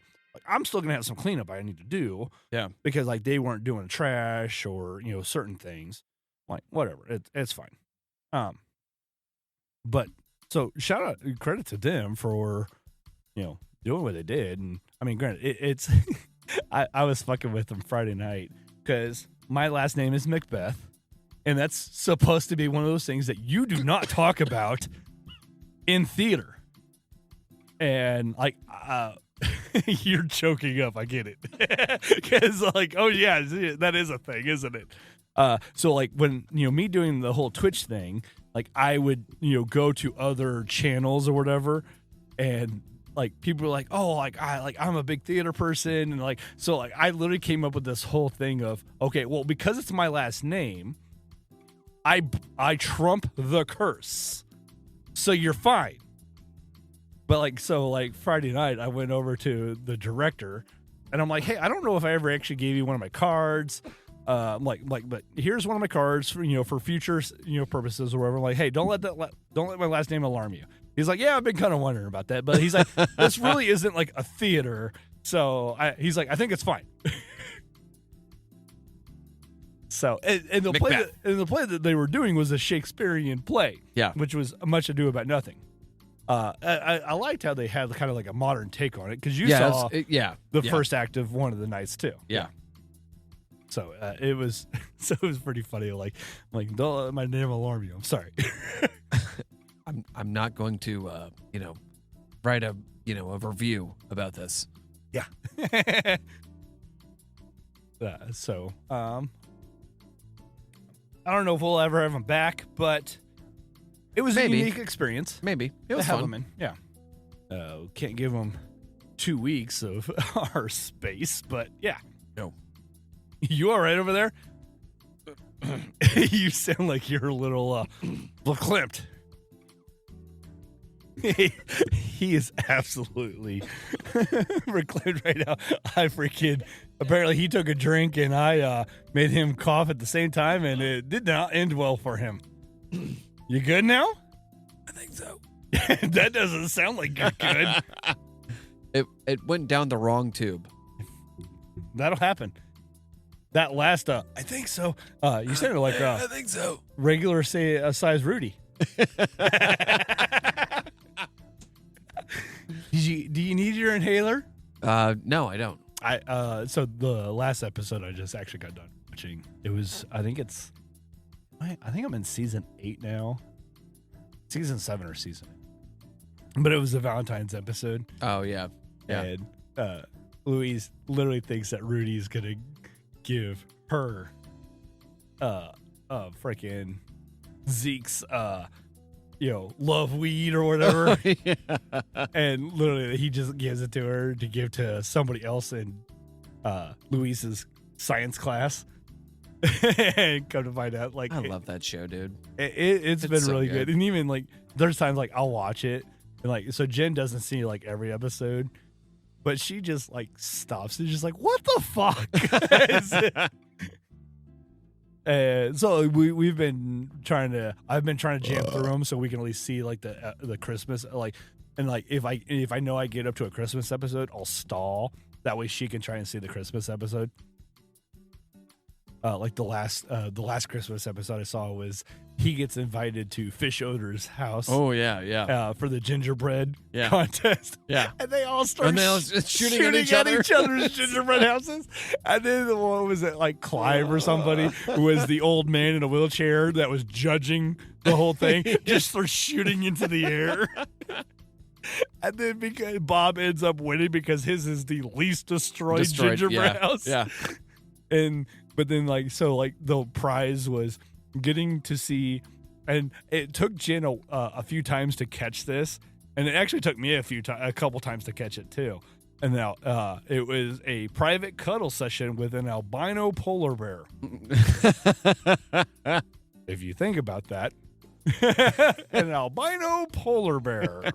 I'm still going to have some cleanup I need to do. Yeah. Because they weren't doing trash or, certain things. Whatever. It's fine. But so shout out, credit to them for, doing what they did. And I mean, granted, it's, I was fucking with them Friday night because my last name is Macbeth. And that's supposed to be one of those things that you do not talk about in theater. And you're choking up. I get it. Because oh yeah, that is a thing, isn't it? So when, me doing the whole Twitch thing, I would, go to other channels or whatever. And people were like, oh, I'm a big theater person. And so I literally came up with this whole thing of, okay, well, because it's my last name, I trump the curse. So you're fine. But Friday night, I went over to the director and I'm like, hey, I don't know if I ever actually gave you one of my cards. But here's one of my cards for, for future, purposes or whatever. I'm like, hey, don't let my last name alarm you. He's like, yeah, I've been kind of wondering about that. But he's like, this really isn't a theater. So he's like, I think it's fine. So, and the play that they were doing was a Shakespearean play. Yeah. Which was Much Ado About Nothing. I liked how they had kind of a modern take on it because you saw the first act of one of the nights too. Yeah. So it was pretty funny. Don't let my name alarm you. I'm sorry. I'm not going to write a review about this. Yeah. So I don't know if we'll ever have him back, but it was a unique experience. Maybe. It was fun. Yeah. Can't give him 2 weeks of our space, but yeah. No. You all right over there? You sound like you're a little verklempt. He is absolutely verklempt right now. Apparently he took a drink and I made him cough at the same time and it did not end well for him. You good now? I think so. That doesn't sound like you're good. It went down the wrong tube. That'll happen. that last I think so. You sounded like I think so. Regular size Rudy. Do you need your inhaler? No, I don't. So the last episode I just actually got done watching. It was I think I'm in season 8 now. Season 7 or season 8. But it was the Valentine's episode. Oh yeah. Yeah. And Louise literally thinks that Rudy's gonna give her freaking Zeke's love weed or whatever. Yeah. And literally he just gives it to her to give to somebody else in Louise's science class. And come to find out, like, I love that show, dude. It's been so really good. And even like there's times like I'll watch it and like so Jen doesn't see like every episode, but she just like stops and just like, what the fuck? And so I've been trying to jam through them so we can at least see like the Christmas and if I know I get up to a Christmas episode, I'll stall. That way she can try and see the Christmas episode. Like the last Christmas episode I saw was he gets invited to Fish Odor's house. Oh yeah. For the gingerbread Yeah. contest. Yeah. And they all start shooting at each other. each other's gingerbread houses. And then the one was it like Clive or somebody who was the old man in a wheelchair that was judging the whole thing, just starts shooting into the air. And then because Bob ends up winning because his is the least destroyed gingerbread house. Yeah. But then the prize was getting to see, and it took Jen a few times to catch this, and it actually took me a couple times to catch it too. And now it was a private cuddle session with an albino polar bear. If you think about that, an albino polar bear.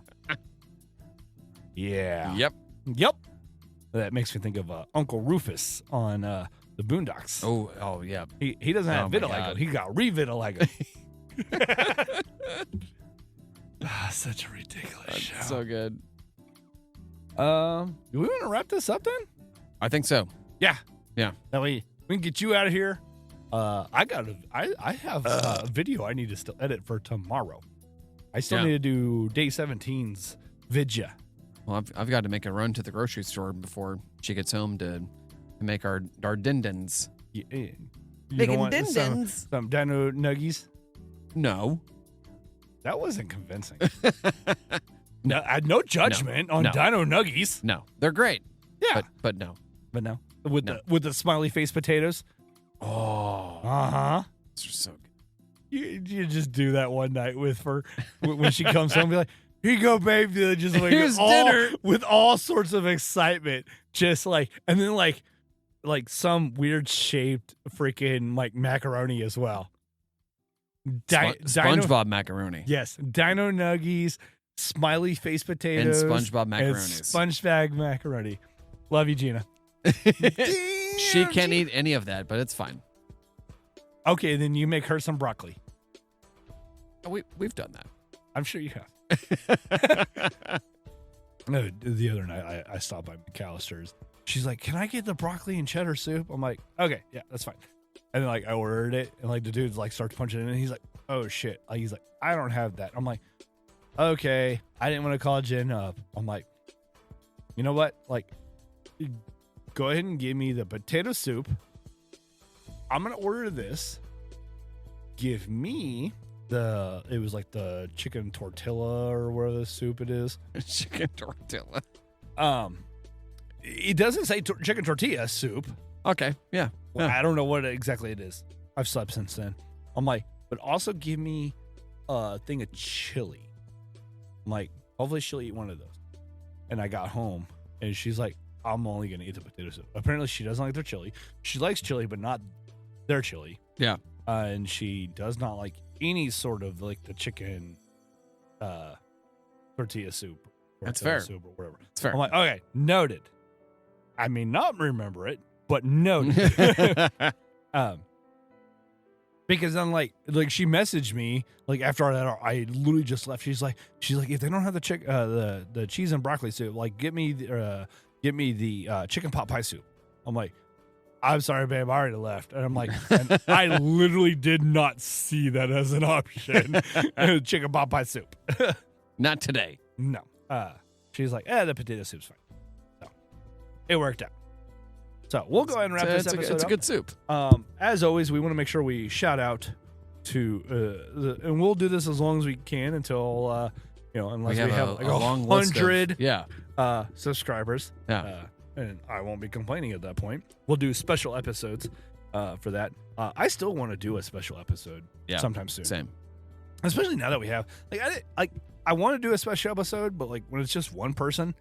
Yeah. Yep. That makes me think of Uncle Rufus on the Boondocks. Oh yeah. He doesn't have vitiligo. He got revitiligo. Such a ridiculous show. So good. Do we want to wrap this up then? I think so. Yeah. Yeah. That way we can get you out of here. I have a video I need to still edit for tomorrow. I still need to do day 17's vidya. Well, I've got to make a run to the grocery store before she gets home to make our dindins. You Making don't want dindins. some dino nuggies? No. That wasn't convincing. No judgment on dino nuggies. No. They're great. Yeah. But no. But no. With the smiley face potatoes. Oh. Uh-huh. Those are so good. You just do that one night with her when she comes home. Be like, here you go, babe. Just like here's dinner with all sorts of excitement. Just like, and then like some weird shaped freaking like macaroni as well. SpongeBob macaroni. Yes, dino nuggies, smiley face potatoes, and SpongeBob macaroni. SpongeBob macaroni. Love you, Gina. She can't eat any of that, but it's fine. Okay, then you make her some broccoli. We've done that. I'm sure you have. No, the other night I stopped by McAllister's. She's like, "Can I get the broccoli and cheddar soup?" I'm like, "Okay, yeah, that's fine." And then like I ordered it, and like the dude like starts punching it in, and he's like, "Oh shit!" He's like, "I don't have that." I'm like, "Okay." I didn't want to call Jen up. I'm like, "You know what? Like, go ahead and give me the potato soup. I'm gonna order this. Give me it was like the chicken tortilla or whatever the soup it is. Chicken tortilla. It doesn't say chicken tortilla soup. Okay, yeah. Well, I don't know what exactly it is. I've slept since then. I'm like, but also give me a thing of chili. I'm like, hopefully she'll eat one of those. And I got home, and she's like, I'm only going to eat the potato soup. Apparently, she doesn't like their chili. She likes chili, but not their chili. Yeah. And she does not like any sort of like the chicken tortilla soup. That's fair. Soup or whatever. That's fair. I'm like, okay, noted. I may not remember it, but noted. Because then like she messaged me like after that I literally just left. She's like if they don't have the cheese and broccoli soup, like get me the chicken pot pie soup. I'm like, I'm sorry, babe, I already left. And I'm like, and I literally did not see that as an option. Chicken pot pie soup. Not today. No. She's like, the potato soup's fine. So it worked out. So we'll go ahead and wrap this episode It's a up. good soup. As always, we want to make sure we shout out to, and we'll do this as long as we can until, unless we have like a long list of- 100 subscribers. Yeah. And I won't be complaining at that point. We'll do special episodes for that. I still want to do a special episode sometime soon. Same. Especially now that we have, I want to do a special episode, but like when it's just one person,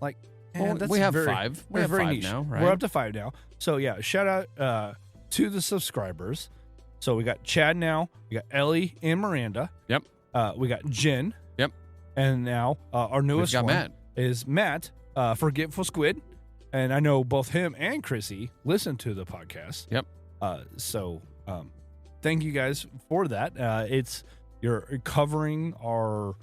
like, man, that's we have very, 5. We have very 5 niche. now, right? We're up to 5 now. So yeah, shout out to the subscribers. So we got Chad now, we got Ellie and Miranda. Yep. We got Jen. Yep. And now our newest one Matt. is Matt, Forgetful Squid. And I know both him and Chrissy listen to the podcast. Yep. So thank you guys for that. You're covering our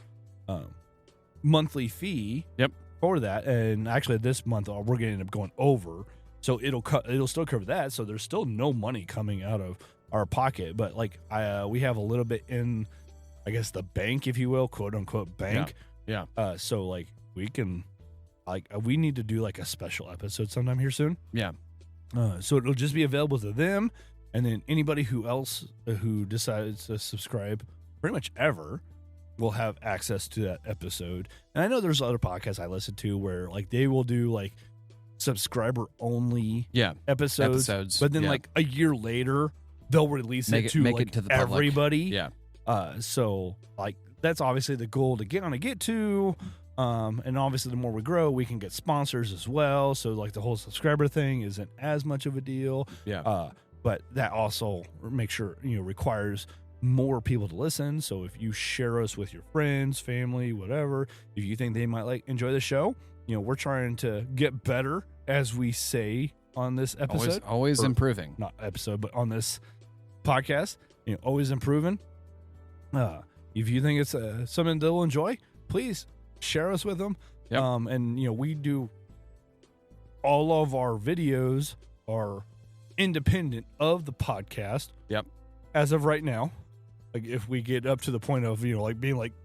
monthly fee. Yep. For that, and actually this month we're going to end up going over, so it'll still cover that. So there's still no money coming out of our pocket, but like we have a little bit in, I guess, the bank, if you will, quote unquote bank. Yeah. So like we can, we need to do like a special episode sometime here soon. Yeah. So it'll just be available to them, and then anybody who decides to subscribe, pretty much ever, will have access to that episode. And I know there's other podcasts I listen to where like they will do like subscriber only episodes, but then like a year later they'll release it to the everybody. Public. Yeah. So like that's obviously the goal to get to. And obviously the more we grow, we can get sponsors as well. So like the whole subscriber thing isn't as much of a deal. Yeah. But that also requires more people to listen. So if you share us with your friends, family, whatever, if you think they might enjoy the show, we're trying to get better, as we say on this episode. Always improving. Not episode, but on this podcast, always improving. If you think it's something they'll enjoy, please share us with them. Yep. And we do all of our videos are independent of the podcast. Yep. As of right now. Like if we get up to the point of being like